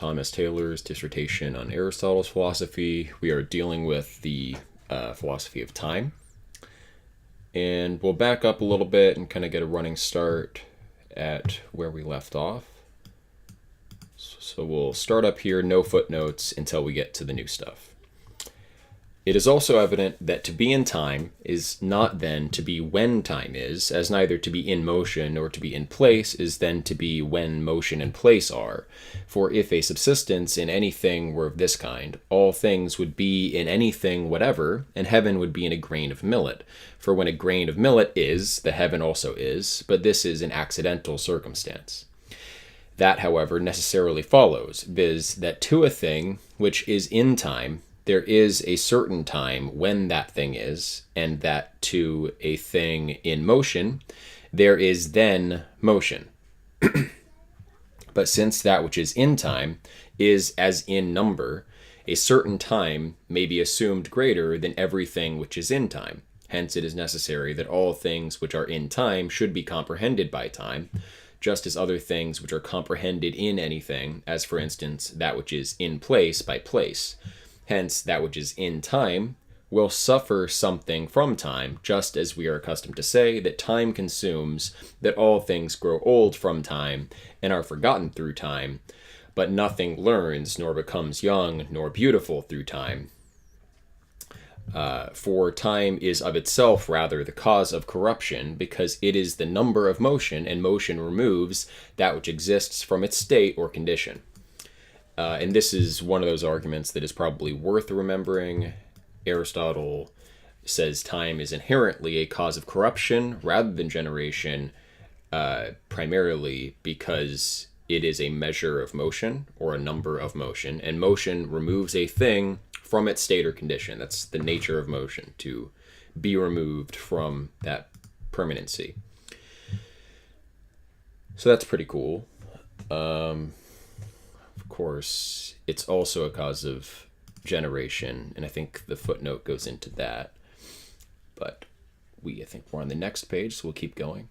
Thomas Taylor's dissertation on Aristotle's philosophy. We are dealing with the philosophy of time. And we'll back up a little bit and kind of get a running start at where we left off. So we'll start up here, no footnotes, until we get to the new stuff. It is also evident that to be in time is not then to be when time is, as neither to be in motion nor to be in place is then to be when motion and place are. For if a subsistence in anything were of this kind, all things would be in anything whatever, and heaven would be in a grain of millet. For when a grain of millet is, the heaven also is, but this is an accidental circumstance. That, however, necessarily follows, viz., that to a thing which is in time, there is a certain time when that thing is, and that to a thing in motion, there is then motion. But since that which is in time is as in number, a certain time may be assumed greater than everything which is in time. Hence it is necessary that all things which are in time should be comprehended by time, just as other things which are comprehended in anything, as for instance that which is in place by place. Hence, that which is in time will suffer something from time, just as we are accustomed to say that time consumes, that all things grow old from time and are forgotten through time, but nothing learns nor becomes young nor beautiful through time. For time is of itself rather the cause of corruption, because it is the number of motion, and motion removes that which exists from its state or condition. And this is one of those arguments that is probably worth remembering. Aristotle says time is inherently a cause of corruption rather than generation, primarily because it is a measure of motion or a number of motion, and motion removes a thing from its state or condition. That's the nature of motion, to be removed from that permanency. So that's pretty cool. Of course, it's also a cause of generation, and I think the footnote goes into that. But I think we're on the next page, so we'll keep going.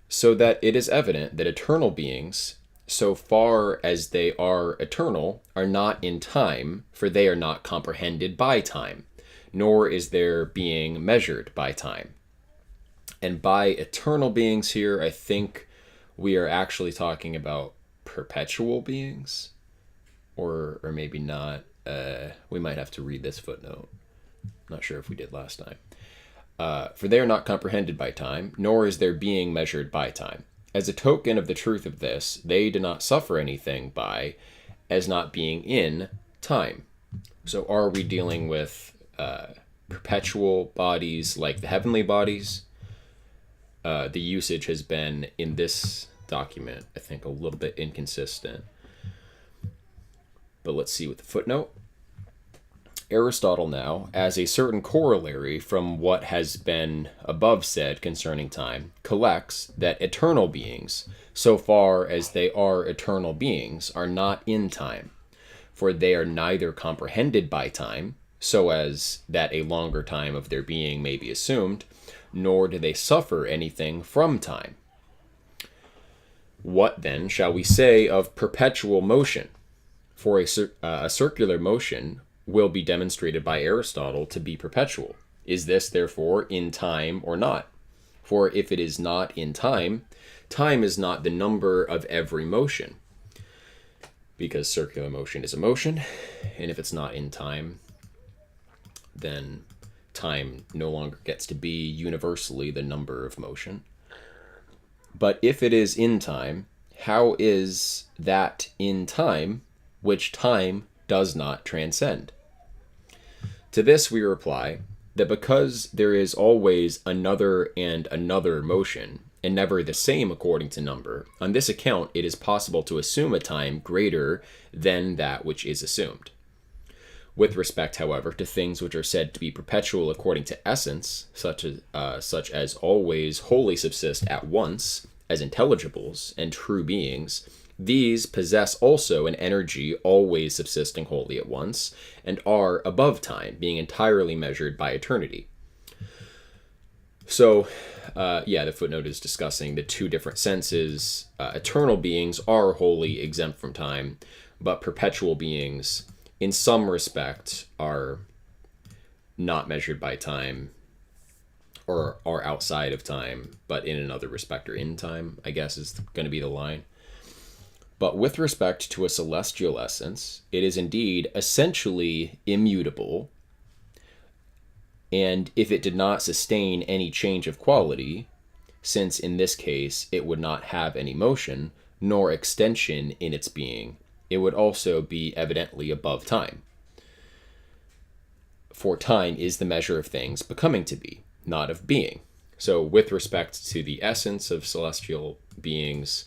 So that it is evident that eternal beings, so far as they are eternal, are not in time, for they are not comprehended by time, nor is their being measured by time. And by eternal beings here, I think we are actually talking about perpetual beings, or maybe not. We might have to read this footnote. Not sure if we did last time. For they are not comprehended by time, nor is their being measured by time. As a token of the truth of this, they do not suffer anything by, as not being in, time. So are we dealing with perpetual bodies like the heavenly bodies? The usage has been, in this document, I think, a little bit inconsistent. But let's see with the footnote. Aristotle now, as a certain corollary from what has been above said concerning time, collects that eternal beings, so far as they are eternal beings, are not in time, for they are neither comprehended by time, so as that a longer time of their being may be assumed, nor do they suffer anything from time. What then shall we say of perpetual motion? For a circular motion will be demonstrated by Aristotle to be perpetual. Is this, therefore, in time or not? For if it is not in time, time is not the number of every motion, because circular motion is a motion, and if it's not in time, then time no longer gets to be universally the number of motion. But if it is in time, how is that in time which time does not transcend? To this we reply that because there is always another and another motion, and never the same according to number, on this account it is possible to assume a time greater than that which is assumed. With respect, however, to things which are said to be perpetual according to essence, such as always wholly subsist at once, as intelligibles and true beings, these possess also an energy always subsisting wholly at once, and are above time, being entirely measured by eternity. So, the footnote is discussing the two different senses. Eternal beings are wholly exempt from time, but perpetual beings, in some respect, are not measured by time or are outside of time, but in another respect are in time, I guess is going to be the line. But with respect to a celestial essence, it is indeed essentially immutable. And if it did not sustain any change of quality, since in this case it would not have any motion, nor extension in its being, it would also be evidently above time. For time is the measure of things becoming to be, not of being. So with respect to the essence of celestial beings,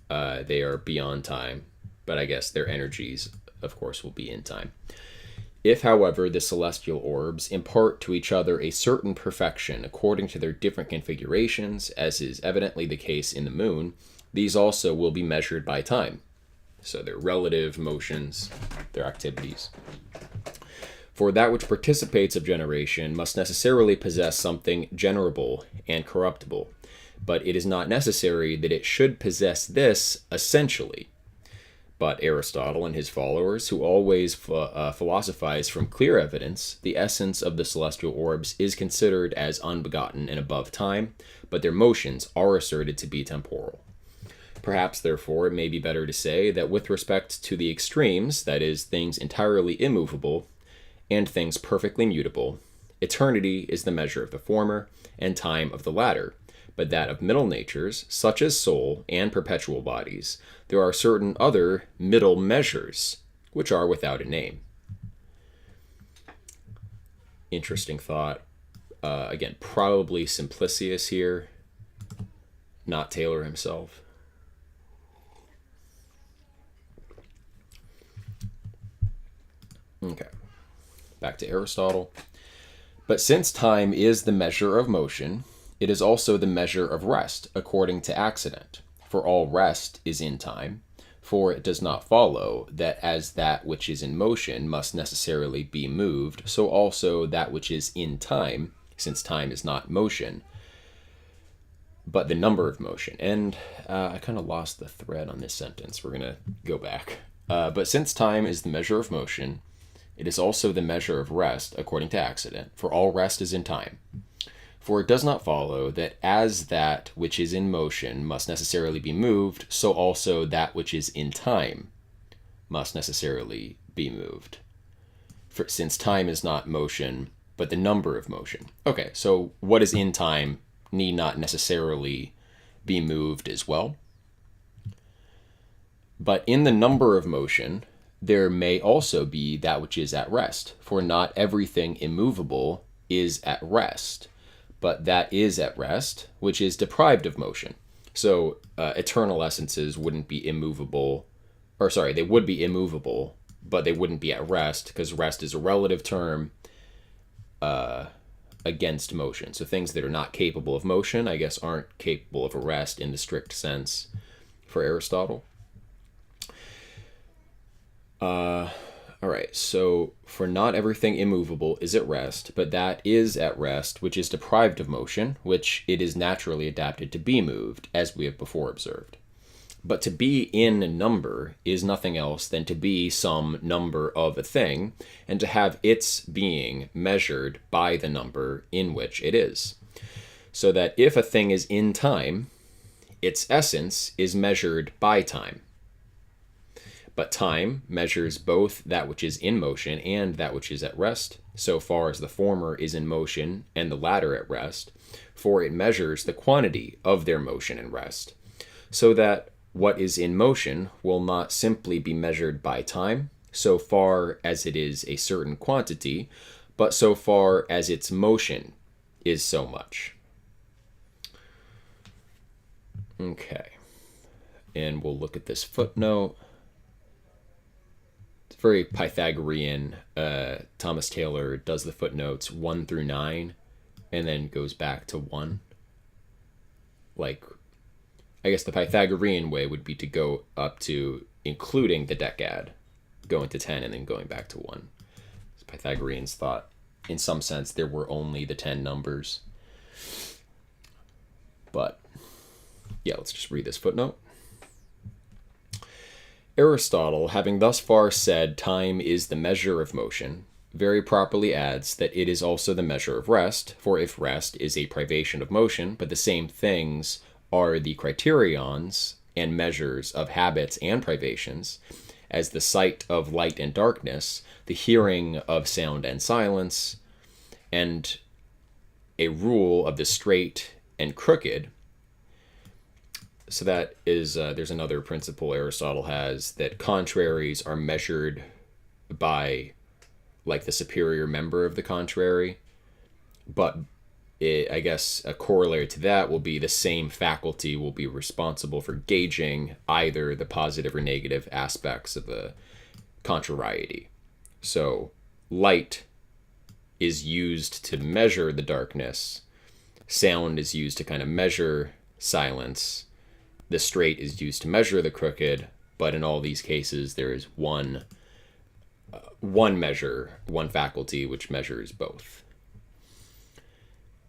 they are beyond time, but I guess their energies, of course, will be in time. If, however, the celestial orbs impart to each other a certain perfection according to their different configurations, as is evidently the case in the moon, these also will be measured by time. So their relative motions, their activities. For that which participates of generation must necessarily possess something generable and corruptible, but it is not necessary that it should possess this essentially. But Aristotle and his followers, who always philosophize from clear evidence, the essence of the celestial orbs is considered as unbegotten and above time, but their motions are asserted to be temporal. Perhaps, therefore, it may be better to say that with respect to the extremes, that is, things entirely immovable and things perfectly mutable, eternity is the measure of the former, and time of the latter, but that of middle natures, such as soul and perpetual bodies, there are certain other middle measures, which are without a name. Interesting thought. Again, probably Simplicius here, not Taylor himself. Okay, back to Aristotle. But since time is the measure of motion, it is also the measure of rest, according to accident. For all rest is in time, for it does not follow that as that which is in motion must necessarily be moved, so also that which is in time, since time is not motion, but the number of motion. And I kind of lost the thread on this sentence. We're going to go back. But since time is the measure of motion, it is also the measure of rest, according to accident, for all rest is in time. For it does not follow that as that which is in motion must necessarily be moved, so also that which is in time must necessarily be moved. For, since time is not motion, but the number of motion. Okay, so what is in time need not necessarily be moved as well. But in the number of motion, there may also be that which is at rest, for not everything immovable is at rest, but that is at rest, which is deprived of motion. So eternal essences wouldn't be immovable, or sorry, they would be immovable, but they wouldn't be at rest, because rest is a relative term against motion. So things that are not capable of motion, I guess, aren't capable of a rest in the strict sense for Aristotle. All right, so for not everything immovable is at rest, but that is at rest which is deprived of motion, which it is naturally adapted to be moved, as we have before observed. But to be in number is nothing else than to be some number of a thing, and to have its being measured by the number in which it is. So that if a thing is in time, its essence is measured by time. But time measures both that which is in motion and that which is at rest, so far as the former is in motion and the latter at rest, for it measures the quantity of their motion and rest, so that what is in motion will not simply be measured by time, so far as it is a certain quantity, but so far as its motion is so much. Okay, and we'll look at this footnote. Very Pythagorean. Thomas Taylor does the footnotes 1 through 9 and then goes back to 1. Like, I guess the Pythagorean way would be to go up to including the decad, going to 10 and then going back to 1. So Pythagoreans thought, in some sense, there were only the 10 numbers. But, yeah, let's just read this footnote. Aristotle, having thus far said time is the measure of motion, very properly adds that it is also the measure of rest, for if rest is a privation of motion, but the same things are the criterions and measures of habits and privations, as the sight of light and darkness, the hearing of sound and silence, and a rule of the straight and crooked. So that is, there's another principle Aristotle has, that contraries are measured by like the superior member of the contrary, but I guess a corollary to that will be the same faculty will be responsible for gauging either the positive or negative aspects of the contrariety. So light is used to measure the darkness, sound is used to kind of measure silence, the straight is used to measure the crooked, but in all these cases there is one measure, one faculty which measures both.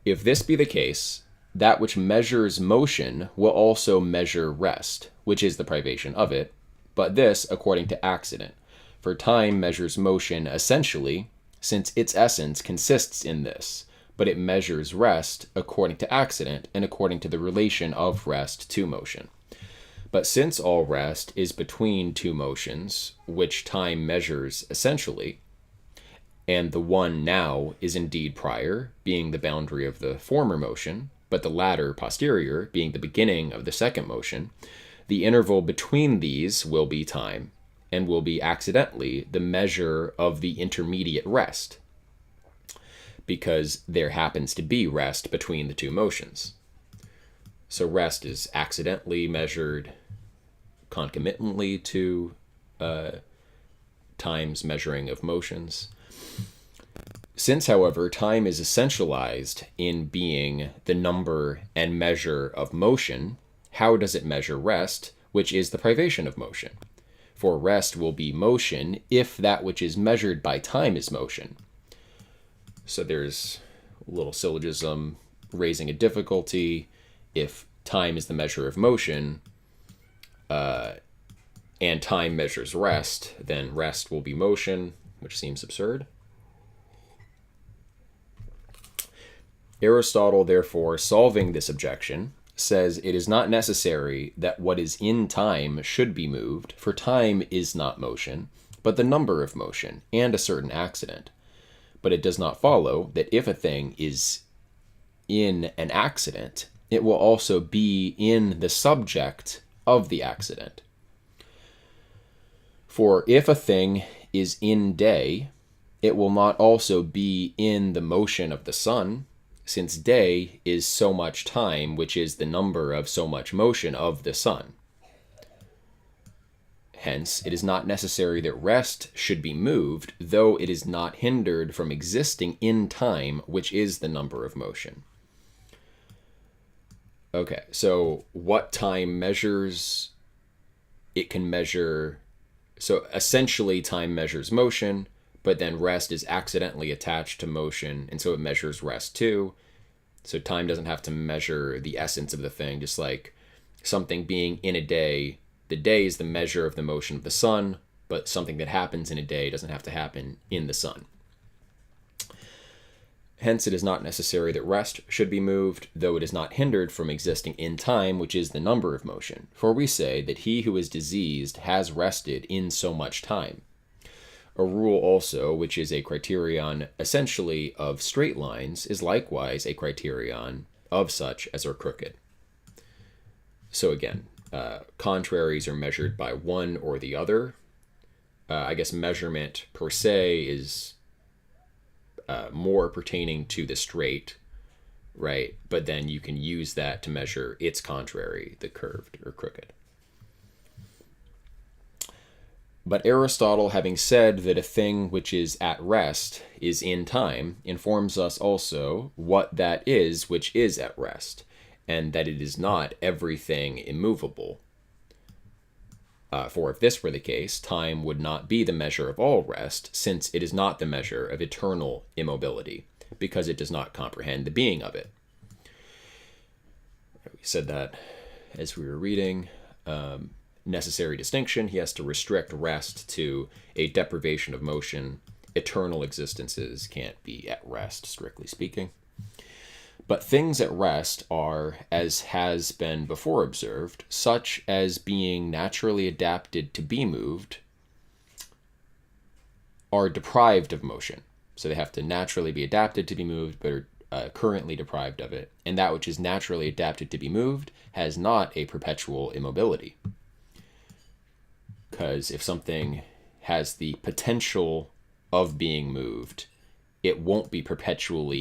If this be the case, that which measures motion will also measure rest, which is the privation of it, but this according to accident. For time measures motion essentially, since its essence consists in this, but it measures rest according to accident and according to the relation of rest to motion. But since all rest is between two motions, which time measures essentially, and the one now is indeed prior, being the boundary of the former motion, but the latter posterior, being the beginning of the second motion, the interval between these will be time, and will be accidentally the measure of the intermediate rest, because there happens to be rest between the two motions. So rest is accidentally measured concomitantly to time's measuring of motions. Since, however, time is essentialized in being the number and measure of motion, how does it measure rest, which is the privation of motion? For rest will be motion if that which is measured by time is motion. So there's a little syllogism raising a difficulty. If time is the measure of motion, and time measures rest, then rest will be motion, which seems absurd. Aristotle, therefore, solving this objection, says it is not necessary that what is in time should be moved, for time is not motion, but the number of motion, and a certain accident. But it does not follow that if a thing is in an accident, it will also be in the subject of the accident. For if a thing is in day, it will not also be in the motion of the sun, since day is so much time, which is the number of so much motion of the sun. Hence, it is not necessary that rest should be moved, though it is not hindered from existing in time, which is the number of motion. Okay, so what time measures? It can measure, so essentially time measures motion, but then rest is accidentally attached to motion, and so it measures rest too. So time doesn't have to measure the essence of the thing, just like something being in a day. The day is the measure of the motion of the sun, but something that happens in a day doesn't have to happen in the sun. Hence, it is not necessary that rest should be moved, though it is not hindered from existing in time, which is the number of motion. For we say that he who is diseased has rested in so much time. A rule also, which is a criterion essentially of straight lines, is likewise a criterion of such as are crooked. So again, contraries are measured by one or the other. I guess measurement per se is more pertaining to the straight, right? But then you can use that to measure its contrary, the curved or crooked. But Aristotle, having said that a thing which is at rest is in time, informs us also what that is which is at rest, and that it is not everything immovable. For if this were the case, time would not be the measure of all rest, since it is not the measure of eternal immobility, because it does not comprehend the being of it. We said that as we were reading. necessary distinction. He has to restrict rest to a deprivation of motion. Eternal existences can't be at rest, strictly speaking. But things at rest are, as has been before observed, such as being naturally adapted to be moved, are deprived of motion. So they have to naturally be adapted to be moved, but are currently deprived of it. And that which is naturally adapted to be moved has not a perpetual immobility. Because if something has the potential of being moved, it won't be perpetually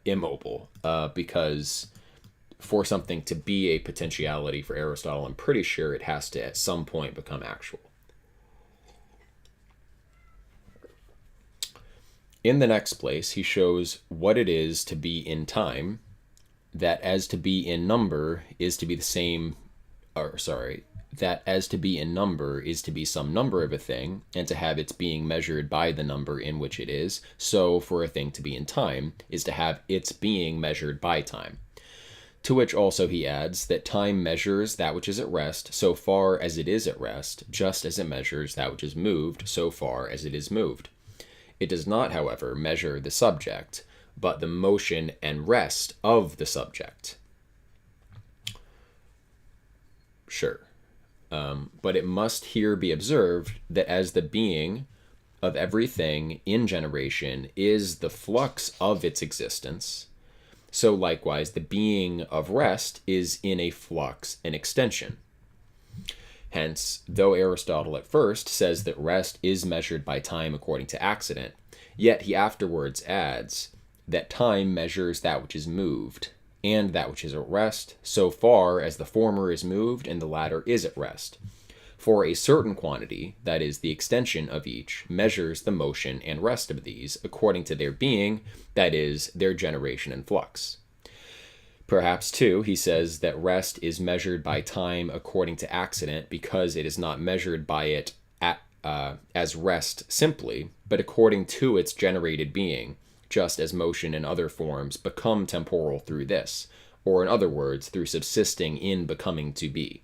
immobile. Because for something to be a potentiality for Aristotle, I'm pretty sure it has to at some point become actual. In the next place, he shows what it is to be in time, that as to be in number is to be the same, that as to be in number is to be some number of a thing, and to have its being measured by the number in which it is. So for a thing to be in time is to have its being measured by time. To which also he adds that time measures that which is at rest so far as it is at rest, just as it measures that which is moved so far as it is moved. It does not, however, measure the subject, but the motion and rest of the subject. Sure. But it must here be observed that as the being of everything in generation is the flux of its existence, so likewise the being of rest is in a flux and extension. Hence, though Aristotle at first says that rest is measured by time according to accident, yet he afterwards adds that time measures that which is moved, and that which is at rest, so far as the former is moved and the latter is at rest. For a certain quantity, that is, the extension of each, measures the motion and rest of these according to their being, that is, their generation and flux. Perhaps, too, he says that rest is measured by time according to accident because it is not measured by it as rest simply, but according to its generated being, just as motion and other forms become temporal through this, or in other words, through subsisting in becoming to be.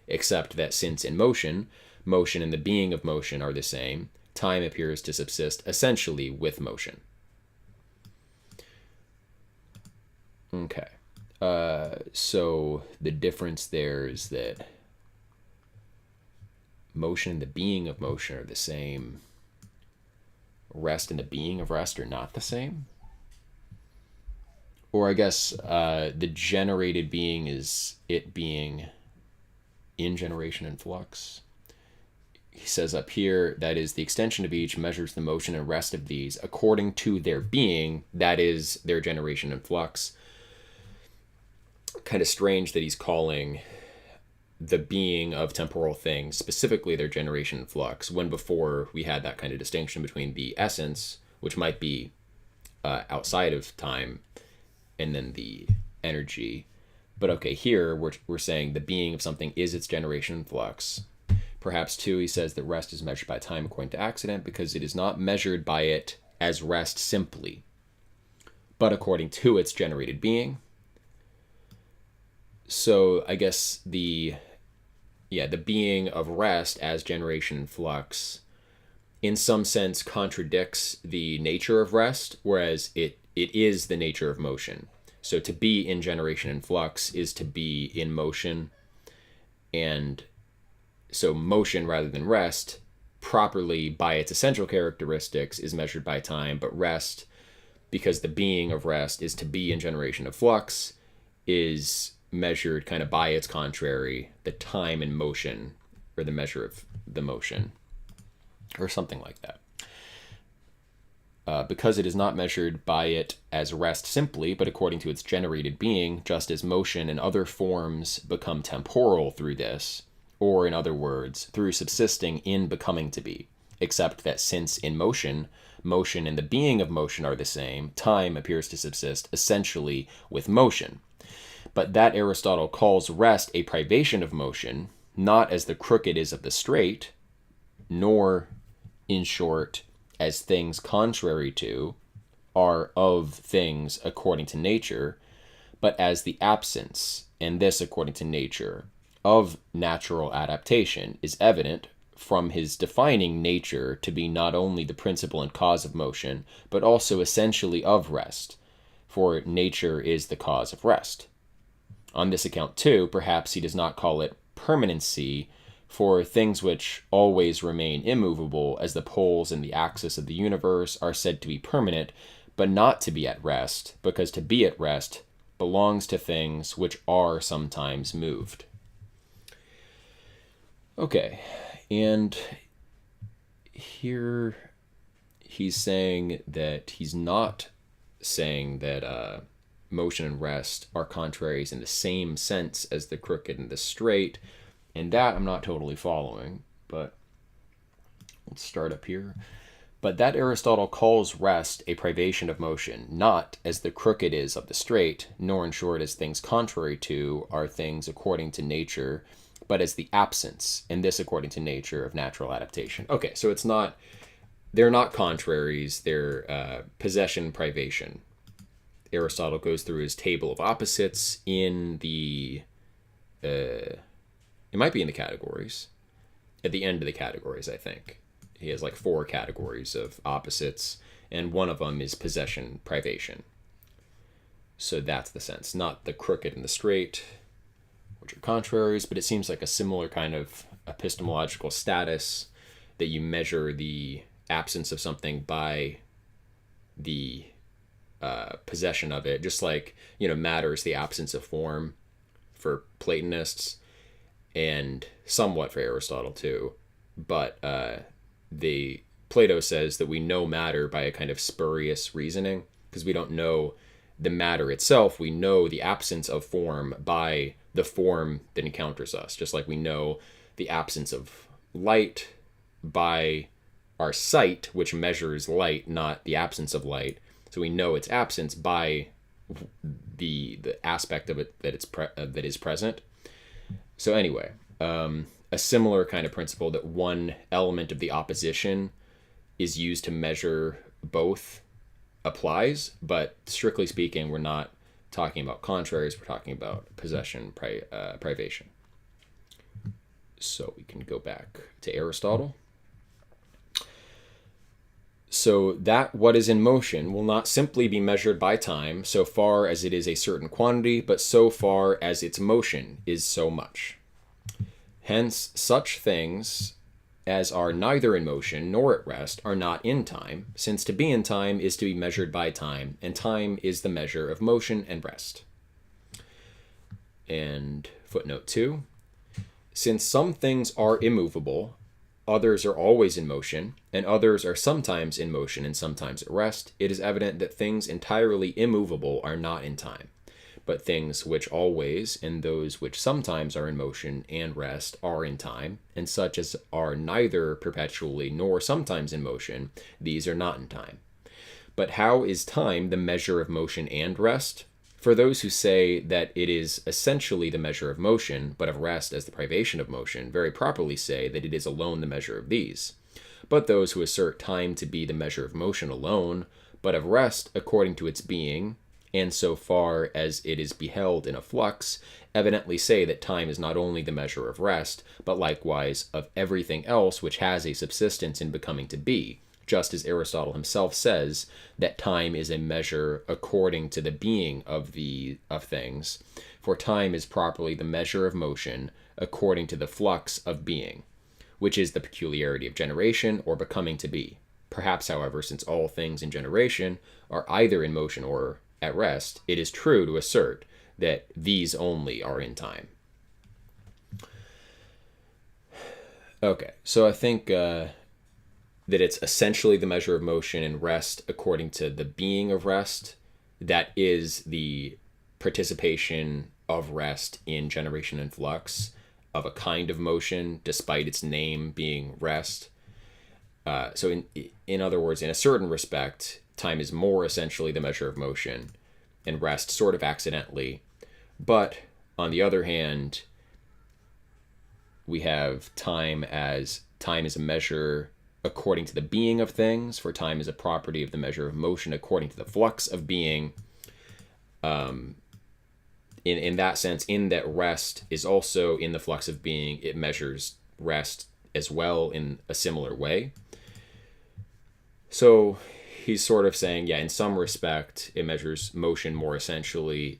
Except that since in motion and the being of motion are the same, time appears to subsist essentially with motion. Okay. So the difference there is that motion and the being of motion are the same. Rest and the being of rest are not the same. Or I guess the generated being is it being in generation and flux. He says up here, that is, the extension of each measures the motion and rest of these according to their being, that is, their generation and flux. Kind of strange that he's calling the being of temporal things, specifically their generation and flux, when before we had that kind of distinction between the essence, which might be outside of time, and then the energy. But okay, here we're saying the being of something is its generation and flux. Perhaps, too, he says that rest is measured by time according to accident because it is not measured by it as rest simply, but according to its generated being. So I guess the being of rest as generation and flux in some sense contradicts the nature of rest, whereas it is the nature of motion. So to be in generation and flux is to be in motion, and so motion rather than rest properly by its essential characteristics is measured by time, but rest, because the being of rest is to be in generation of flux, is measured kind of by its contrary, the time and motion, or the measure of the motion, or something like that. Because it is not measured by it as rest simply, but according to its generated being, just as motion and other forms become temporal through this, or in other words, through subsisting in becoming to be, except that since in motion and the being of motion are the same, time appears to subsist essentially with motion. But that Aristotle calls rest a privation of motion, not as the crooked is of the straight, nor, in short, as things contrary to, are of things according to nature, but as the absence, and this according to nature, of natural adaptation is evident from his defining nature to be not only the principle and cause of motion, but also essentially of rest, for nature is the cause of rest. On this account, too, perhaps he does not call it permanency, for things which always remain immovable, as the poles and the axis of the universe, are said to be permanent, but not to be at rest, because to be at rest belongs to things which are sometimes moved. Okay, and here he's saying that he's not saying that motion and rest are contraries in the same sense as the crooked and the straight, and that I'm not totally following, but let's start up here. But that Aristotle calls rest a privation of motion, not as the crooked is of the straight, nor in short as things contrary to are things according to nature, but as the absence, and this according to nature, of natural adaptation. Okay, so they're not contraries, they're possession, privation. Aristotle goes through his table of opposites in the, it might be in the categories, at the end of the categories, I think. He has like 4 categories of opposites, and one of them is possession, privation. So that's the sense, not the crooked and the straight, which are contraries, but it seems like a similar kind of epistemological status, that you measure the absence of something by the possession of it, just like, matter is the absence of form for Platonists, and somewhat for Aristotle too, but Plato says that we know matter by a kind of spurious reasoning, because we don't know the matter itself, we know the absence of form by the form that encounters us, just like we know the absence of light by our sight, which measures light, not the absence of light. So we know its absence by the aspect of it that is present. So anyway, a similar kind of principle, that one element of the opposition is used to measure both, applies, but strictly speaking, we're not talking about contraries, we're talking about possession, privation. So we can go back to Aristotle. So that what is in motion will not simply be measured by time so far as it is a certain quantity, but so far as its motion is so much. Hence, such things as are neither in motion nor at rest are not in time, since to be in time is to be measured by time, and time is the measure of motion and rest. And footnote 2, since some things are immovable, others are always in motion, and others are sometimes in motion and sometimes at rest, it is evident that things entirely immovable are not in time, but things which always, and those which sometimes are in motion and rest, are in time, and such as are neither perpetually nor sometimes in motion, these are not in time. But how is time the measure of motion and rest? For those who say that it is essentially the measure of motion, but of rest as the privation of motion, very properly say that it is alone the measure of these. But those who assert time to be the measure of motion alone, but of rest according to its being, and so far as it is beheld in a flux, evidently say that time is not only the measure of rest, but likewise of everything else which has a subsistence in becoming to be, just as Aristotle himself says that time is a measure according to the being of things, for time is properly the measure of motion according to the flux of being, which is the peculiarity of generation or becoming to be. Perhaps, however, since all things in generation are either in motion or at rest, it is true to assert that these only are in time. Okay, so I think that it's essentially the measure of motion and rest according to the being of rest. That is the participation of rest in generation and flux of a kind of motion, despite its name being rest. So in other words, in a certain respect, time is more essentially the measure of motion, and rest sort of accidentally. But on the other hand, we have time as a measure according to the being of things, for time is a property of the measure of motion according to the flux of being. in that sense, in that rest is also in the flux of being, it measures rest as well in a similar way. So he's sort of saying, yeah, in some respect, it measures motion more essentially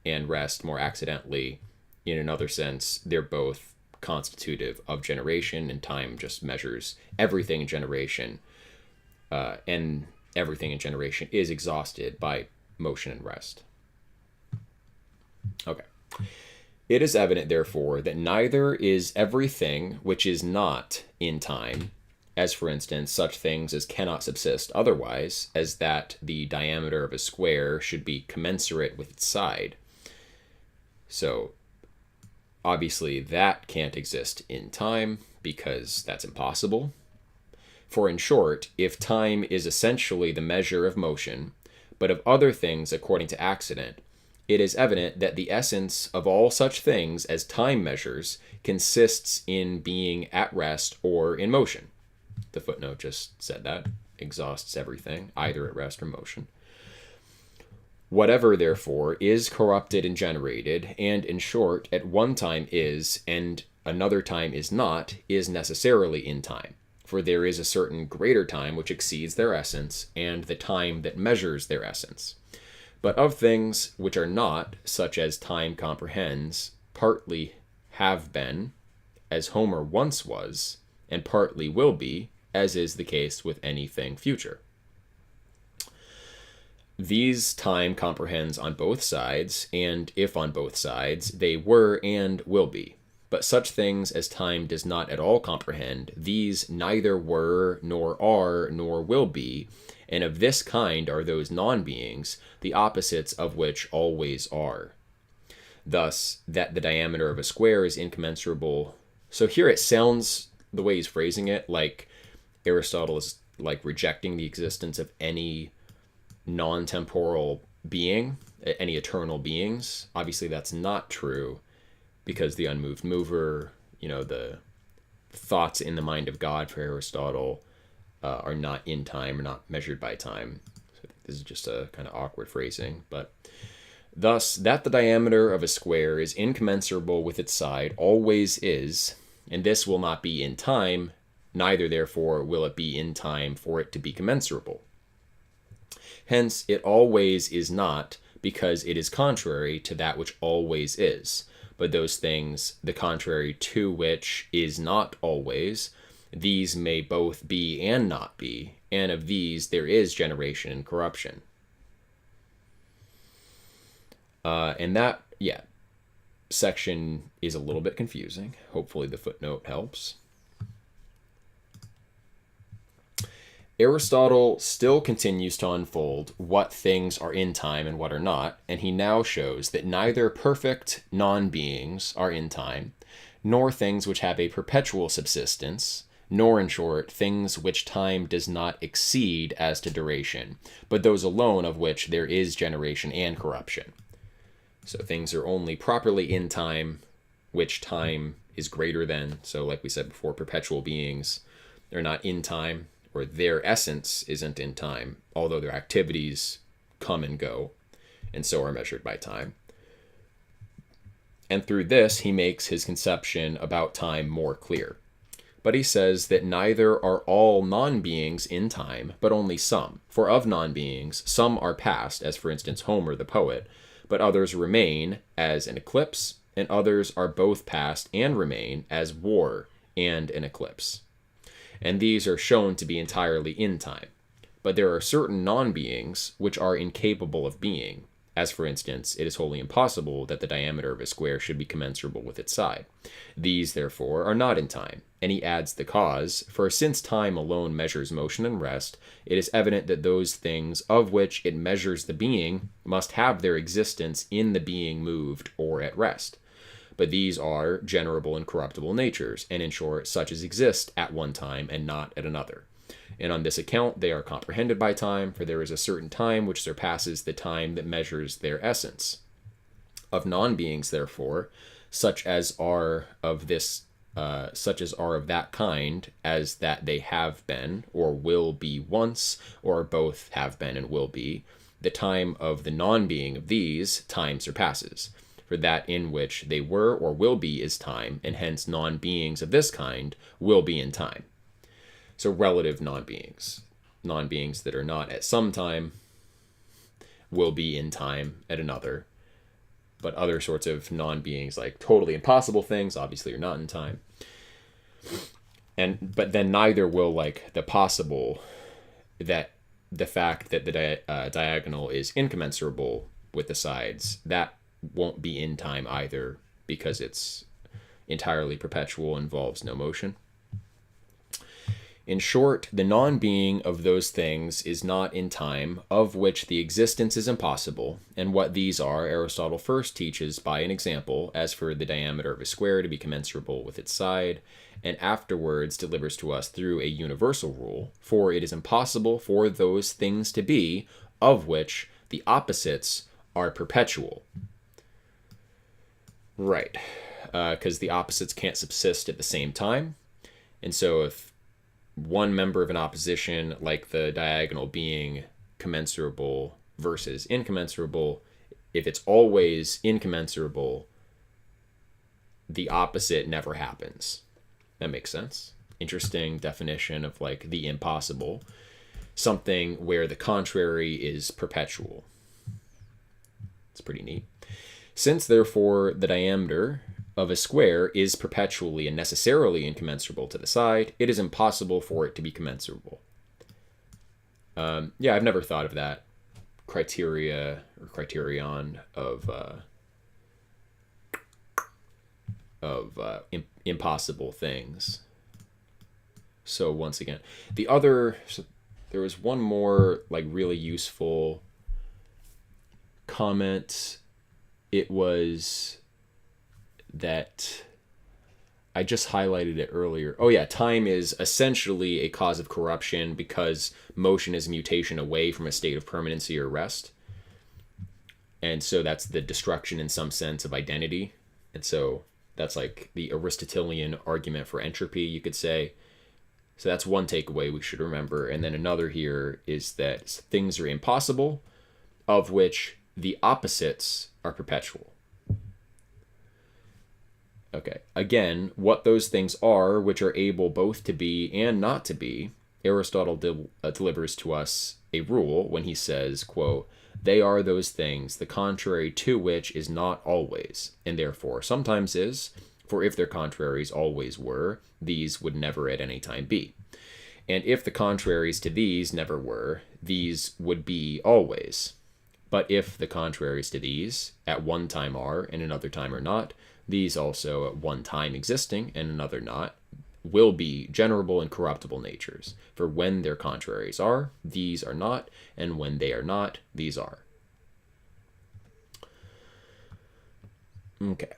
and rest more accidentally. In another sense, they're both constitutive of generation, and time just measures everything in generation. And everything in generation is exhausted by motion and rest. Okay. It is evident, therefore, that neither is everything which is not in time, as for instance, such things as cannot subsist otherwise, as that the diameter of a square should be commensurate with its side. So, obviously, that can't exist in time, because that's impossible. For in short, if time is essentially the measure of motion, but of other things according to accident, it is evident that the essence of all such things as time measures consists in being at rest or in motion. The footnote just said that. Exhausts everything, either at rest or motion. Whatever, therefore, is corrupted and generated, and in short, at one time is, and another time is not, is necessarily in time. For there is a certain greater time which exceeds their essence, and the time that measures their essence. But of things which are not, such as time comprehends, partly have been, as Homer once was, and partly will be, as is the case with anything future. These time comprehends on both sides, and if on both sides, they were and will be. But such things as time does not at all comprehend, these neither were, nor are, nor will be, and of this kind are those non-beings, the opposites of which always are. Thus, that the diameter of a square is incommensurable. So here it sounds, the way he's phrasing it, like Aristotle is like rejecting the existence of any non-temporal being, any eternal beings. Obviously that's not true, because the unmoved mover, the thoughts in the mind of God for Aristotle are not in time, or not measured by time. So this is just a kind of awkward phrasing, but thus that the diameter of a square is incommensurable with its side always is, and this will not be in time, neither therefore will it be in time for it to be commensurable. Hence it always is not, because it is contrary to that which always is. But those things, the contrary to which is not always, these may both be and not be, and of these there is generation and corruption. And that, section is a little bit confusing. Hopefully the footnote helps. Aristotle still continues to unfold what things are in time and what are not, and he now shows that neither perfect non-beings are in time, nor things which have a perpetual subsistence, nor, in short, things which time does not exceed as to duration, but those alone of which there is generation and corruption. So things are only properly in time, which time is greater than. So like we said before, perpetual beings, they're not in time, or their essence isn't in time, although their activities come and go, and so are measured by time. And through this, he makes his conception about time more clear. But he says that neither are all non-beings in time, but only some. For of non-beings, some are past, as for instance Homer the poet, but others remain, as an eclipse, and others are both past and remain, as war and an eclipse. And these are shown to be entirely in time. But there are certain non-beings which are incapable of being, as for instance, it is wholly impossible that the diameter of a square should be commensurable with its side. These, therefore, are not in time. And he adds the cause, for since time alone measures motion and rest, it is evident that those things of which it measures the being must have their existence in the being moved or at rest. But these are generable and corruptible natures, and in short, such as exist at one time and not at another. And on this account they are comprehended by time, for there is a certain time which surpasses the time that measures their essence. Of non-beings, therefore, such as are of that kind, as that they have been, or will be once, or both have been and will be, the time of the non-being of these, time surpasses. For that in which they were or will be is time, and hence non-beings of this kind will be in time. So relative non-beings. Non-beings that are not at some time will be in time at another. But other sorts of non-beings, like totally impossible things, obviously are not in time. But then neither will, like, the possible, that the fact that the diagonal is incommensurable with the sides, that won't be in time either, because it's entirely perpetual, involves no motion. In short, the non-being of those things is not in time, of which the existence is impossible, and what these are Aristotle first teaches by an example, as for the diameter of a square to be commensurable with its side, and afterwards delivers to us through a universal rule, for it is impossible for those things to be, of which the opposites are perpetual. Right, because the opposites can't subsist at the same time, and so if one member of an opposition, like the diagonal being commensurable versus incommensurable, if it's always incommensurable, the opposite never happens. That makes sense. Interesting definition of, like, the impossible. Something where the contrary is perpetual. It's pretty neat. Since, therefore, the diameter of a square is perpetually and necessarily incommensurable to the side, it is impossible for it to be commensurable. Yeah, I've never thought of that criteria or criterion of impossible things. So once again, there was one more, like, really useful comment. It was that I just highlighted it earlier. Oh yeah, time is essentially a cause of corruption because motion is mutation away from a state of permanency or rest. And so that's the destruction in some sense of identity. And so that's like the Aristotelian argument for entropy, you could say. So that's one takeaway we should remember. And then another here is that things are impossible, of which the opposites are perpetual. Okay, again, what those things are, which are able both to be and not to be, Aristotle delivers to us a rule when he says, quote, "They are those things, the contrary to which is not always, and therefore sometimes is, for if their contraries always were, these would never at any time be. And if the contraries to these never were, these would be always. But if the contraries to these at one time are, and another time are not, these also at one time existing, and another not, will be generable and corruptible natures. For when their contraries are, these are not, and when they are not, these are." Okay.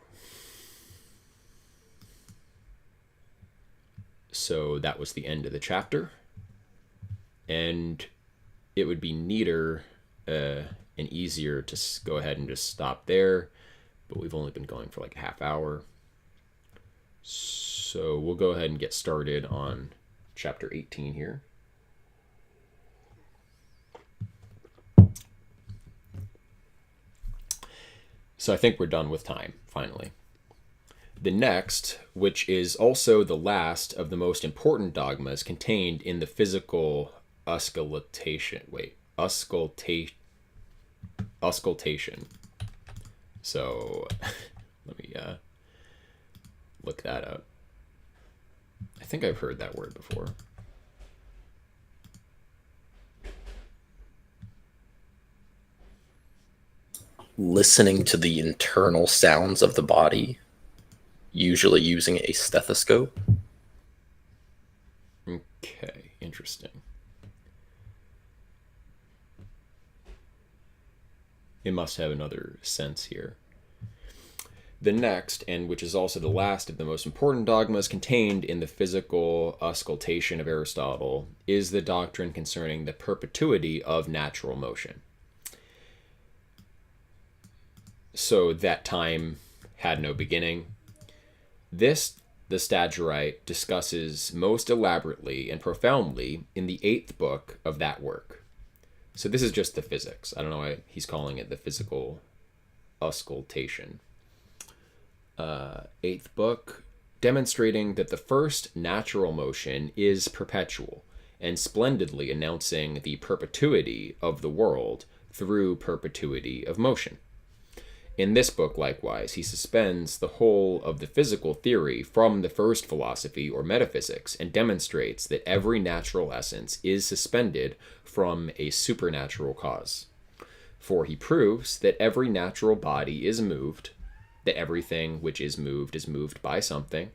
So that was the end of the chapter. And it would be neater and easier to go ahead and just stop there. But we've only been going for like a half hour. So we'll go ahead and get started on chapter 18 here. So I think we're done with time, finally. The next, which is also the last of the most important dogmas contained in the physical auscultation. Auscultation. So let me look that up. I think I've heard that word before. Listening to the internal sounds of the body, usually using a stethoscope. Okay, interesting. It must have another sense here. The next, and which is also the last of the most important dogmas contained in the physical auscultation of Aristotle, is the doctrine concerning the perpetuity of natural motion. So that time had no beginning. This, the Stagirite discusses most elaborately and profoundly in the 8th book of that work. So this is just the physics. I don't know why he's calling it the physical auscultation. Eighth book, demonstrating that the first natural motion is perpetual, and splendidly announcing the perpetuity of the world through perpetuity of motion. In this book, likewise, he suspends the whole of the physical theory from the first philosophy or metaphysics and demonstrates that every natural essence is suspended from a supernatural cause. For he proves that every natural body is moved, that everything which is moved by something,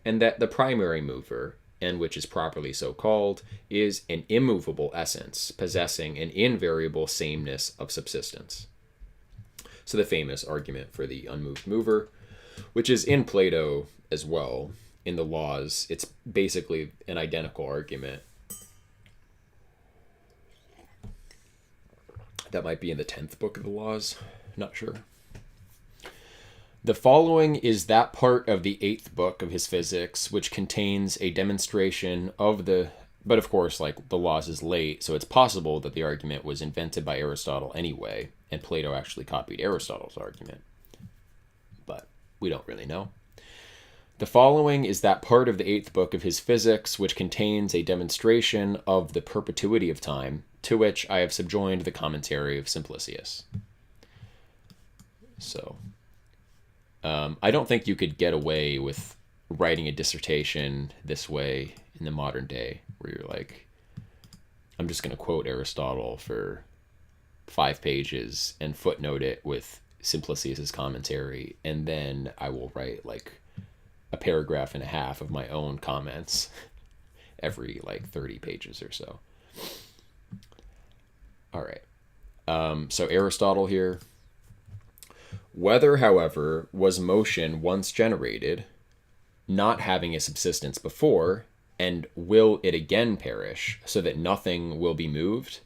and that the primary mover, and which is properly so called, is an immovable essence, possessing an invariable sameness of subsistence. So the famous argument for the unmoved mover, which is in Plato as well, in the Laws, it's basically an identical argument. That might be in the 10th book of the Laws, not sure. The following is that part of the 8th book of his physics which contains a demonstration of the... But of course, like, the Laws is late, so it's possible that the argument was invented by Aristotle anyway, and Plato actually copied Aristotle's argument. But we don't really know. The following is that part of the 8th book of his physics which contains a demonstration of the perpetuity of time, to which I have subjoined the commentary of Simplicius. So, I don't think you could get away with writing a dissertation this way in the modern day, where you're like, I'm just going to quote Aristotle for 5 pages and footnote it with Simplicius's commentary, and then I will write like a paragraph and a half of my own comments every like 30 pages or so. All right. So Aristotle here. Whether, however, was motion once generated, not having a subsistence before, and will it again perish, so that nothing will be moved?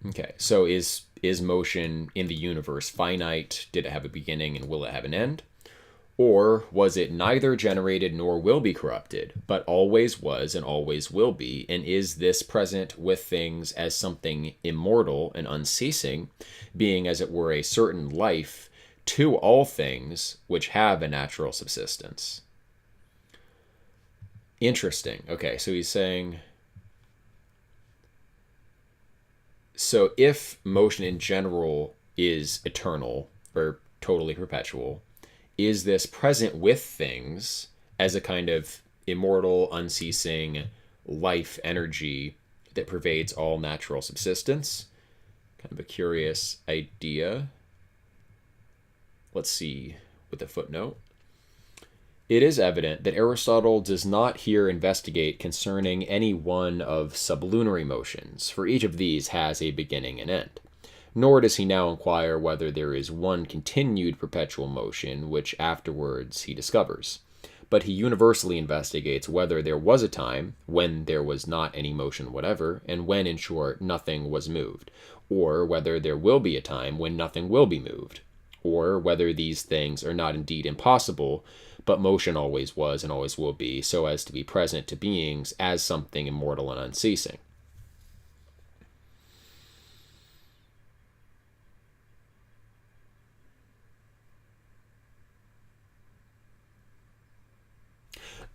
Okay, so is motion in the universe finite? Did it have a beginning and will it have an end? Or was it neither generated nor will be corrupted, but always was and always will be, and is this present with things as something immortal and unceasing, being as it were a certain life to all things which have a natural subsistence? Interesting. Okay, so he's saying, so if motion in general is eternal or totally perpetual, is this present with things as a kind of immortal, unceasing life energy that pervades all natural subsistence? Kind of a curious idea. Let's see with a footnote. It is evident that Aristotle does not here investigate concerning any one of sublunary motions, for each of these has a beginning and end. Nor does he now inquire whether there is one continued perpetual motion which afterwards he discovers. But he universally investigates whether there was a time when there was not any motion whatever, and when, in short, nothing was moved, or whether there will be a time when nothing will be moved, or whether these things are not indeed impossible, but motion always was and always will be, so as to be present to beings as something immortal and unceasing.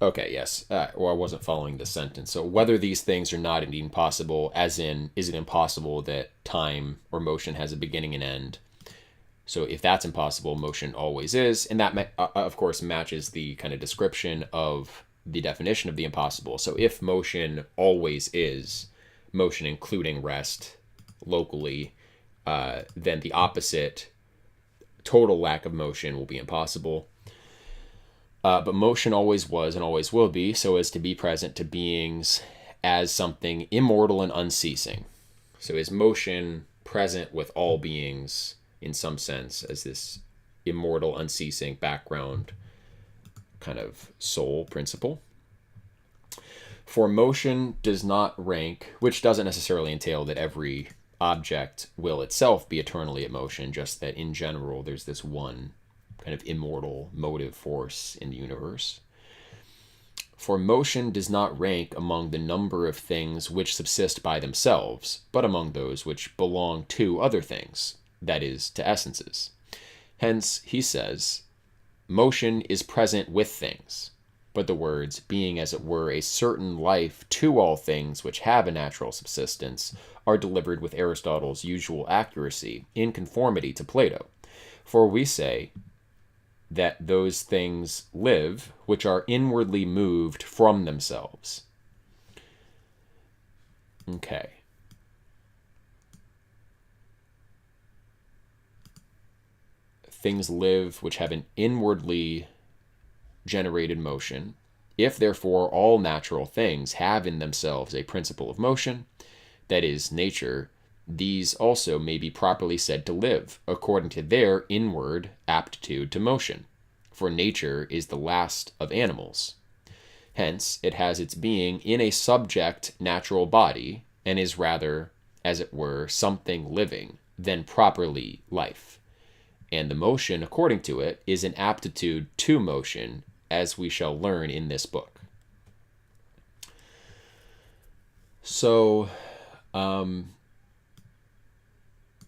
Okay, yes. Well, I wasn't following the sentence. So whether these things are not indeed possible, as in, is it impossible that time or motion has a beginning and end? So if that's impossible, motion always is. And that, of course, matches the kind of description of the definition of the impossible. So if motion always is, motion including rest locally, then the opposite, total lack of motion, will be impossible. But motion always was and always will be, so as to be present to beings as something immortal and unceasing. So is motion present with all beings in some sense as this immortal, unceasing background kind of soul principle? For motion does not rank, which doesn't necessarily entail that every object will itself be eternally at motion, just that in general there's this one kind of immortal motive force in the universe. For motion does not rank among the number of things which subsist by themselves, but among those which belong to other things, that is, to essences. Hence, he says, motion is present with things, but the words, being as it were a certain life to all things which have a natural subsistence, are delivered with Aristotle's usual accuracy, in conformity to Plato. For we say that those things live which are inwardly moved from themselves. Okay. Things live which have an inwardly generated motion. If, therefore, all natural things have in themselves a principle of motion, that is, nature, these also may be properly said to live, according to their inward aptitude to motion, for nature is the last of animals. Hence, it has its being in a subject natural body, and is rather, as it were, something living than properly life. And the motion, according to it, is an aptitude to motion, as we shall learn in this book. So,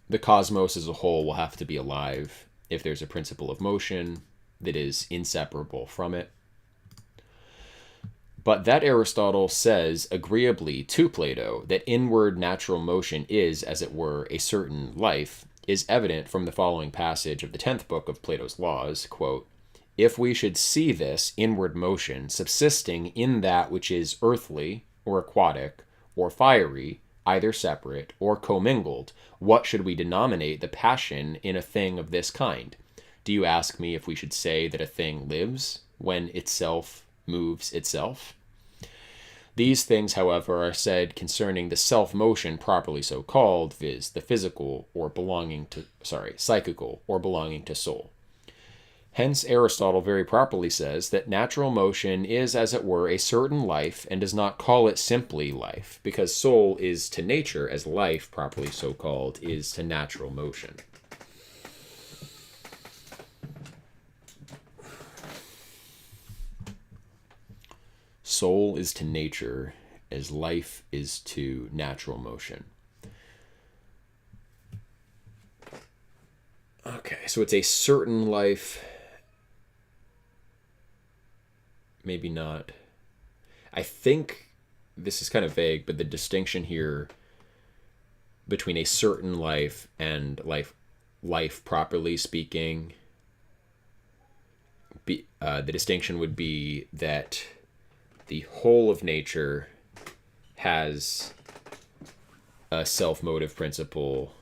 the cosmos as a whole will have to be alive if there's a principle of motion that is inseparable from it. But that Aristotle says agreeably to Plato that inward natural motion is, as it were, a certain life, is evident from the following passage of the 10th book of Plato's Laws, quote, if we should see this inward motion subsisting in that which is earthly, or aquatic, or fiery, either separate or commingled, what should we denominate the passion in a thing of this kind? Do you ask me if we should say that a thing lives when itself moves itself? These things, however, are said concerning the self-motion properly so called, viz., the physical or psychical or belonging to soul. Hence, Aristotle very properly says that natural motion is, as it were, a certain life, and does not call it simply life, because soul is to nature as life, properly so called, is to natural motion. Soul is to nature as life is to natural motion. Okay, so it's a certain life. Maybe not. I think this is kind of vague, but the distinction here between a certain life and life properly speaking, the distinction would be that the whole of nature has a self-motive principle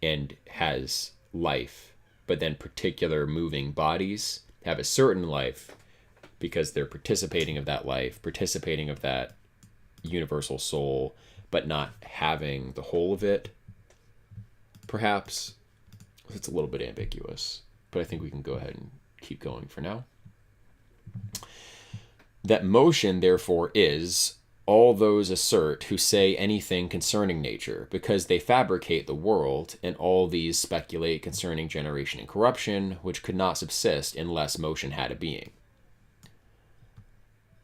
and has life, but then particular moving bodies have a certain life because they're participating of that life, participating of that universal soul, but not having the whole of it. Perhaps it's a little bit ambiguous, but I think we can go ahead and keep going for now. That motion, therefore, is, all those assert who say anything concerning nature, because they fabricate the world, and all these speculate concerning generation and corruption, which could not subsist unless motion had a being.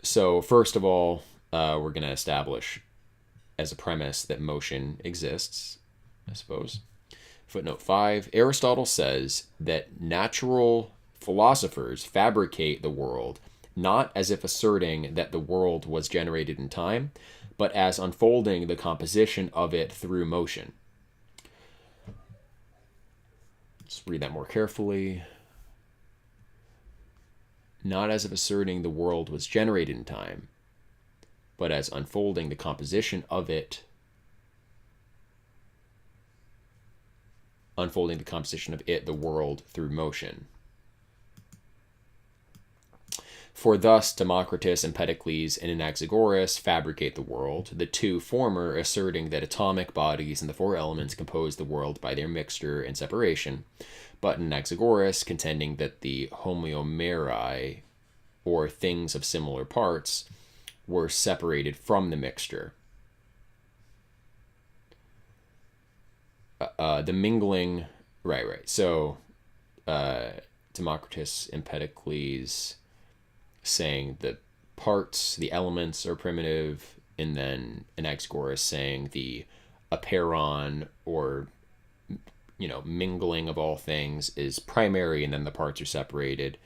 So, first of all, we're going to establish as a premise that motion exists, I suppose. Footnote 5, Aristotle says that natural philosophers fabricate the world not as if asserting that the world was generated in time, but as unfolding the composition of it through motion. Let's read that more carefully. Not as if asserting the world was generated in time, but as unfolding the composition of it, the world, through motion. For thus Democritus, Empedocles, and Anaxagoras fabricate the world, the two former asserting that atomic bodies and the four elements compose the world by their mixture and separation, but Anaxagoras contending that the homoemeri, or things of similar parts, were separated from the mixture. The mingling, right. So, Democritus, Empedocles, saying that parts, the elements are primitive, and then Anaxagoras saying the apeiron, or mingling of all things, is primary, and then the parts are separated.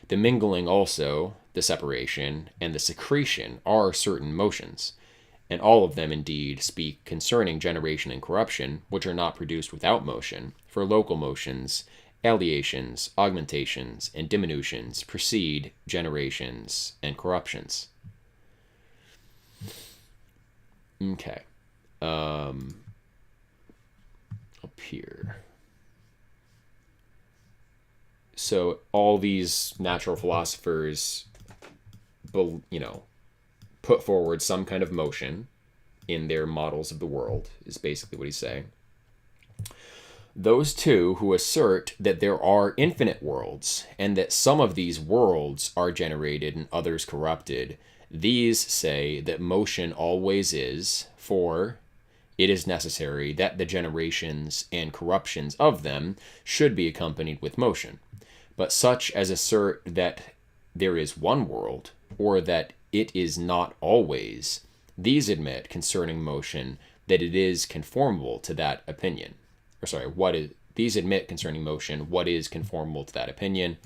The mingling also, the separation, and the secretion are certain motions, and all of them indeed speak concerning generation and corruption, which are not produced without motion, for local motions, alliations, augmentations, and diminutions precede generations and corruptions. Okay. Up here. So all these natural philosophers, put forward some kind of motion in their models of the world, is basically what he's saying. Those two who assert that there are infinite worlds, and that some of these worlds are generated and others corrupted, these say that motion always is, for it is necessary that the generations and corruptions of them should be accompanied with motion. But such as assert that there is one world, or that it is not always, these admit concerning motion that it is conformable to that opinion. These admit concerning motion what is conformable to that opinion.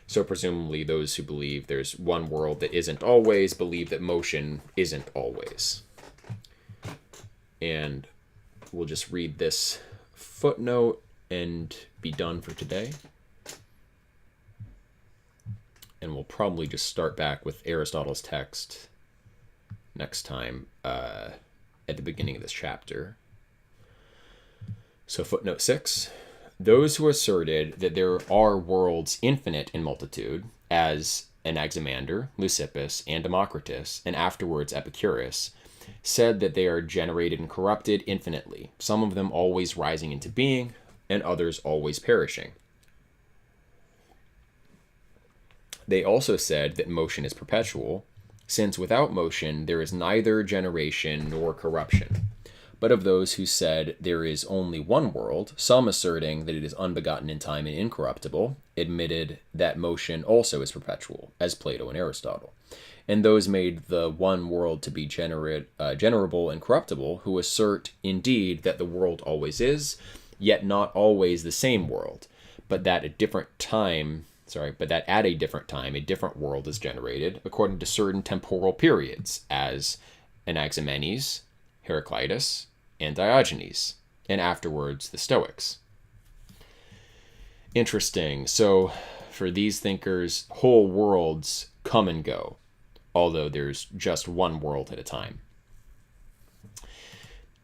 So presumably those who believe there's one world that isn't always believe that motion isn't always. And we'll just read this footnote and be done for today. And we'll probably just start back with Aristotle's text next time at the beginning of this chapter. So footnote 6. Those who asserted that there are worlds infinite in multitude, as Anaximander, Leucippus, and Democritus, and afterwards Epicurus, said that they are generated and corrupted infinitely, some of them always rising into being, and others always perishing. They also said that motion is perpetual, since without motion there is neither generation nor corruption. But of those who said there is only one world, some asserting that it is unbegotten in time and incorruptible, admitted that motion also is perpetual, as Plato and Aristotle. And those made the one world to be generable and corruptible, who assert indeed that the world always is, yet not always the same world, but that at a different time a different world is generated according to certain temporal periods, as Anaximenes, Heraclitus, and Diogenes, and afterwards the Stoics. Interesting. So for these thinkers, whole worlds come and go, although there's just one world at a time.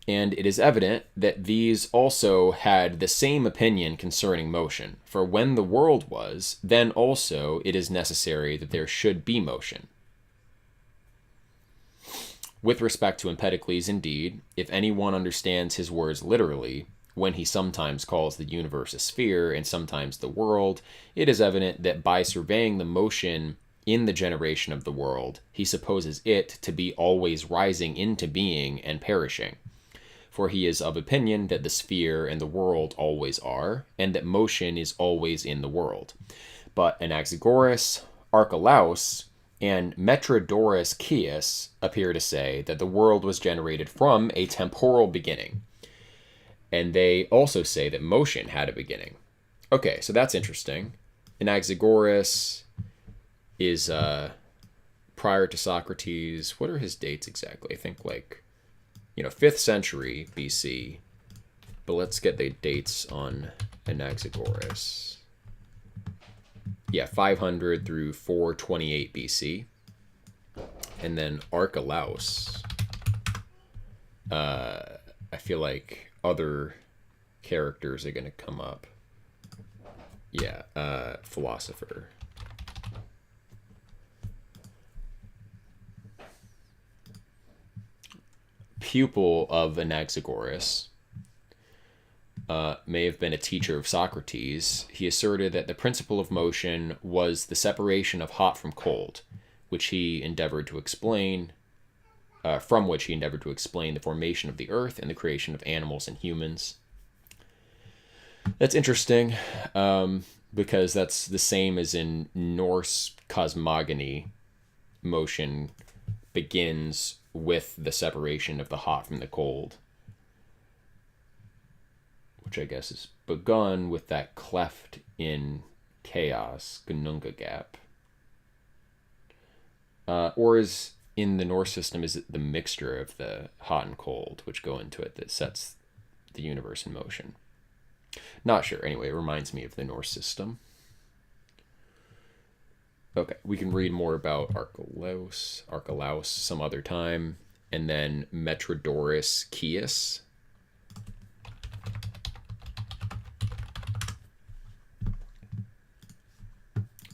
And it is evident that these also had the same opinion concerning motion. For when the world was, then also it is necessary that there should be motion. With respect to Empedocles, indeed, if anyone understands his words literally, when he sometimes calls the universe a sphere and sometimes the world, it is evident that by surveying the motion in the generation of the world, he supposes it to be always rising into being and perishing. For he is of opinion that the sphere and the world always are, and that motion is always in the world. But Anaxagoras, Archelaus, and Metrodorus Caius appear to say that the world was generated from a temporal beginning. And they also say that motion had a beginning. Okay, so that's interesting. Anaxagoras is prior to Socrates. What are his dates exactly? I think 5th century BC. But let's get the dates on Anaxagoras. Yeah, 500 through 428 BC. And then Archelaus. I feel like other characters are going to come up. Yeah, philosopher. Pupil of Anaxagoras, may have been a teacher of Socrates. He asserted that the principle of motion was the separation of hot from cold, which he endeavored to explain, the formation of the earth and the creation of animals and humans. That's interesting, because that's the same as in Norse cosmogony, motion begins with the separation of the hot from the cold, which I guess is begun with that cleft in chaos, Gununga gap. Or is in the Norse system, is it the mixture of the hot and cold which go into it that sets the universe in motion? Not sure. Anyway, it reminds me of the Norse system. Okay, we can read more about Archelaus some other time, and then Metrodorus Chius.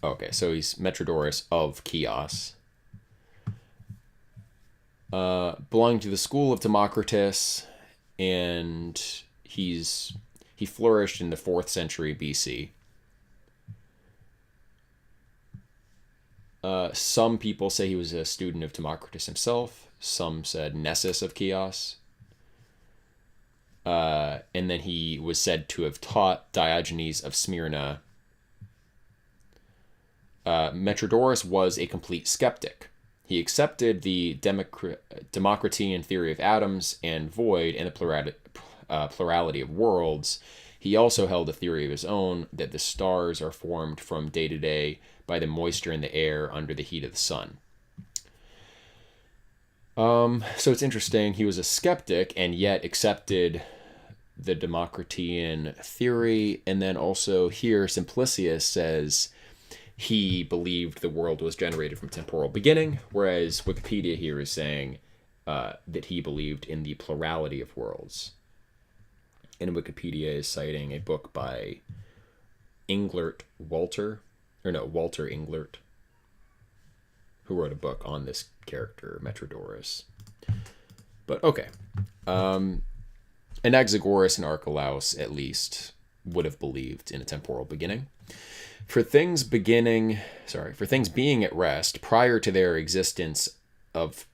Okay, so he's Metrodorus of Chios. Belonging to the school of Democritus, and he flourished in the 4th century BC. Some people say he was a student of Democritus himself. Some said Nessus of Chios. And then he was said to have taught Diogenes of Smyrna. Metrodorus was a complete skeptic. He accepted the Democritean theory of atoms and void and the plurality of worlds. He also held a theory of his own that the stars are formed from day to day by the moisture in the air under the heat of the sun. So it's interesting. He was a skeptic and yet accepted the Democritean theory. And then also here, Simplicius says he believed the world was generated from temporal beginning, whereas Wikipedia here is saying that he believed in the plurality of worlds. And Wikipedia is citing a book by Walter Englert, who wrote a book on this character, Metrodorus. But okay. Anaxagoras and Archelaus, at least, would have believed in a temporal beginning. For things being at rest prior to their existence of...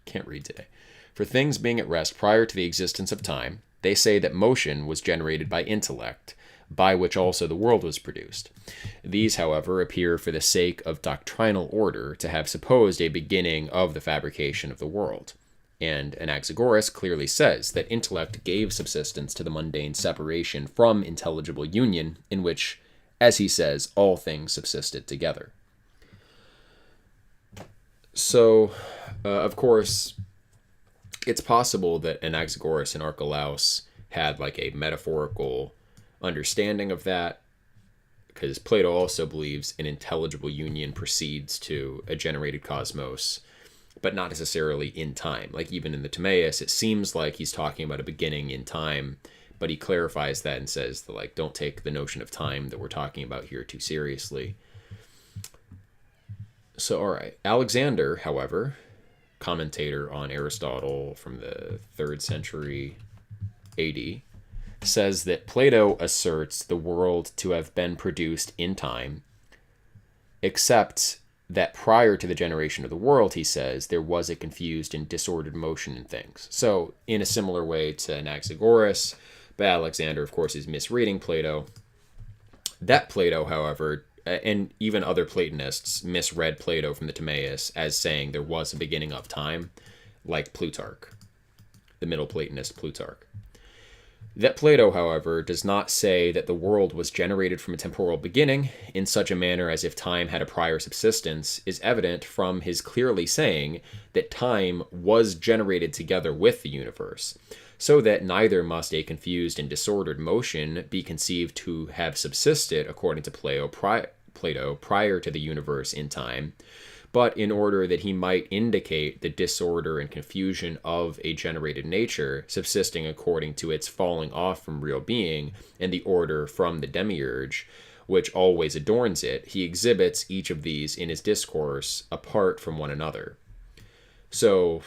can't read today. For things being at rest prior to the existence of time, they say that motion was generated by intellect, by which also the world was produced. These, however, appear for the sake of doctrinal order to have supposed a beginning of the fabrication of the world. And Anaxagoras clearly says that intellect gave subsistence to the mundane separation from intelligible union, in which, as he says, all things subsisted together. So, of course, it's possible that Anaxagoras and Archelaus had like a metaphorical understanding of that, because Plato also believes an intelligible union proceeds to a generated cosmos, but not necessarily in time. Like even in the Timaeus, it seems like he's talking about a beginning in time, but he clarifies that and says that, like, don't take the notion of time that we're talking about here too seriously. So, all right. Alexander, however, commentator on Aristotle from the 3rd century AD, says that Plato asserts the world to have been produced in time, except that prior to the generation of the world, he says, there was a confused and disordered motion in things. So, in a similar way to Anaxagoras, but Alexander, of course, is misreading Plato. That Plato, however, and even other Platonists misread Plato from the Timaeus as saying there was a beginning of time, like Plutarch, the Middle Platonist Plutarch. That Plato, however, does not say that the world was generated from a temporal beginning in such a manner as if time had a prior subsistence is evident from his clearly saying that time was generated together with the universe, so that neither must a confused and disordered motion be conceived to have subsisted, according to Plato, prior to the universe in time, but in order that he might indicate the disorder and confusion of a generated nature, subsisting according to its falling off from real being, and the order from the demiurge, which always adorns it, he exhibits each of these in his discourse apart from one another. So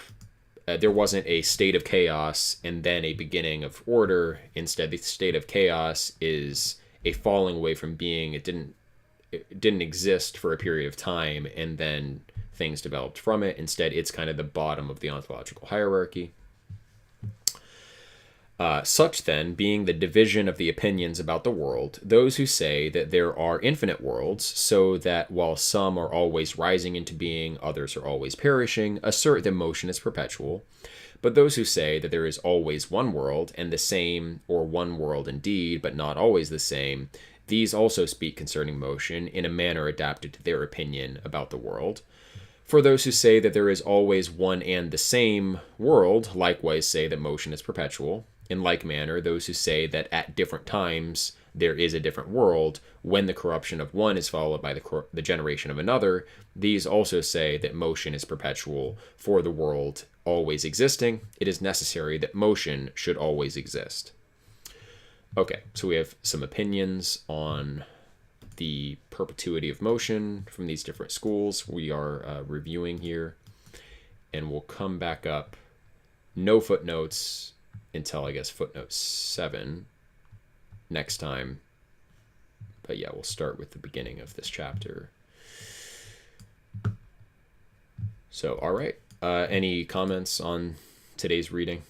there wasn't a state of chaos and then a beginning of order. Instead, the state of chaos is a falling away from being. It didn't exist for a period of time, and then things developed from it. Instead, it's kind of the bottom of the ontological hierarchy. Such then being the division of the opinions about the world, those who say that there are infinite worlds, so that while some are always rising into being, others are always perishing, assert that motion is perpetual. But those who say that there is always one world, and the same, or one world indeed, but not always the same, these also speak concerning motion in a manner adapted to their opinion about the world. For those who say that there is always one and the same world likewise say that motion is perpetual. In like manner, those who say that at different times there is a different world, when the corruption of one is followed by the generation of another, these also say that motion is perpetual. For the world always existing, it is necessary that motion should always exist. Okay, so we have some opinions on the perpetuity of motion from these different schools we are reviewing here, and we'll come back up, no footnotes until I guess footnote 7 next time. But yeah, we'll start with the beginning of this chapter. So, all right. Any comments on today's reading?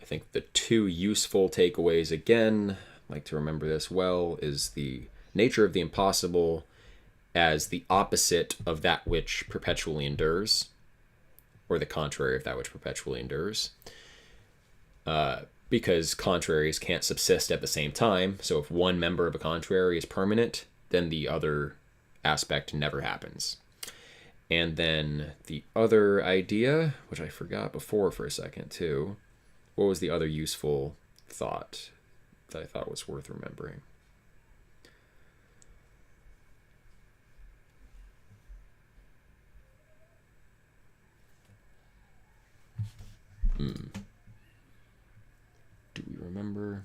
I think the two useful takeaways, again, I'd like to remember this well, is the nature of the impossible as the opposite of that which perpetually endures, or the contrary of that which perpetually endures. Because contraries can't subsist at the same time. So if one member of a contrary is permanent, then the other aspect never happens. And then the other idea, which I forgot before for a second too, what was the other useful thought that I thought was worth remembering? Do we remember?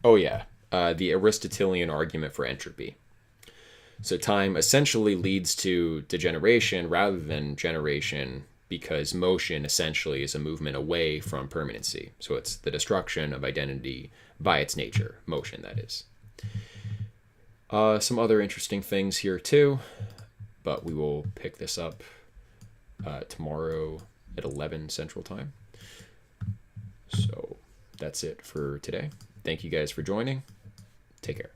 Oh yeah, the Aristotelian argument for entropy. So time essentially leads to degeneration rather than generation, because motion essentially is a movement away from permanency. So it's the destruction of identity by its nature, motion, that is. Some other interesting things here too, but we will pick this up tomorrow at 11 Central Time. So that's it for today. Thank you guys for joining. Take care.